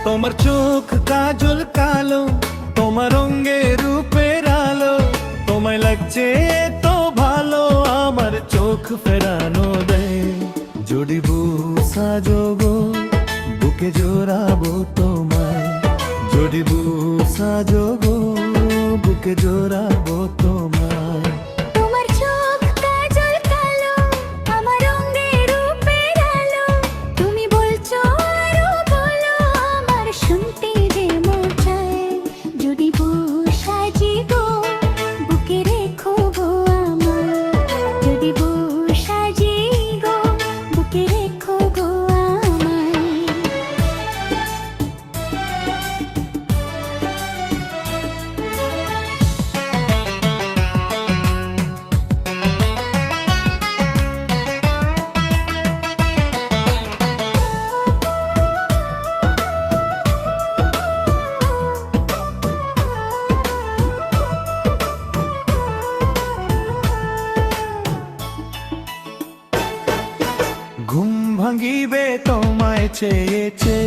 তোমার চোখ কাজল কালো, তোমার রঙে রূপের আলো, তোমায় লাগছে তো ভালো আমার চোখ ফেরানো দেয়। যদি বুক সাজোগো বুকে জোড়াবো তোমায়, যদি বুক সাজোগো বুকে জোড়াবো তোমায়। তোমার চোখ কাজল কালো, আমার রঙে রূপের আলো, তুমি বলছো আরো বলো আমার শুনতে যে মন চায়। যদি বুক সাজি গো বুকে রেখো গো আমার, যদি বুক সাজি গো বুকে রেখো গো আমার। ঘুম ভাঙিবে তোমায় চেয়েছে,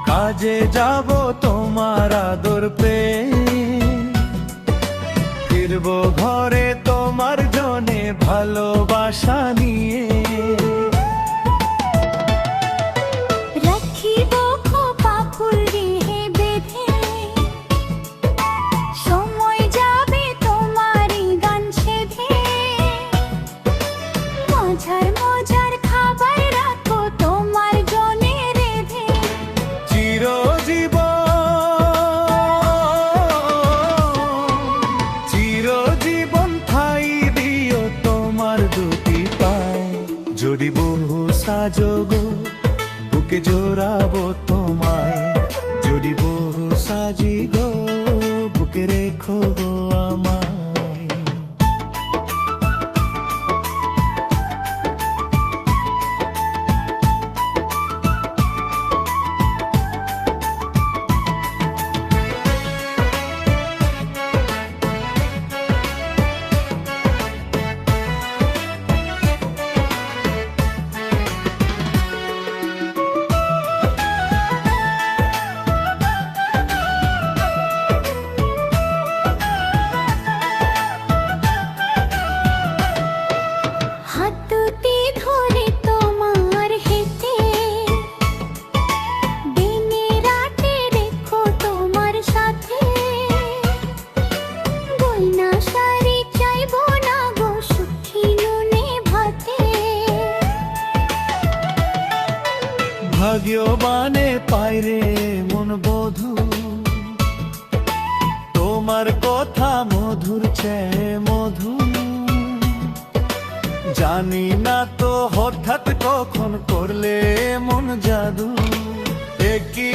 কাজে যাব তোমার আদর পেয়ে, ফিরবো ঘরে তোমার জন্যে ভালোবাসা নিয়ে। রাখিব খোপা ফুল দিয়ে বেঁধে, সময় যাবে তোমারই গান সেধে, মজার মজার খাবার রাখো তোমার জন্যে রেঁধে। চিরজীবন ঠাই দিও তোমার দুটি পায়। যদি বহু সাজোগো বুকে জোড়াবো তোমায়, যদি বহু সাজি গো বুকে রেখো গো আমায়। হাত দুটি ধরে তোমার হেঁটে, দিনে রাতে রেখো তোমার সাথে, গয়না শাড়ি চাইবো না গো সুখী নুনে ভাতে। ভাগ্যবানে পাইরে মন বধু, তোমার কথা মধুর চেয়ে মধু। জানি না তো হঠাৎ কখন করলে মন জাদু, একই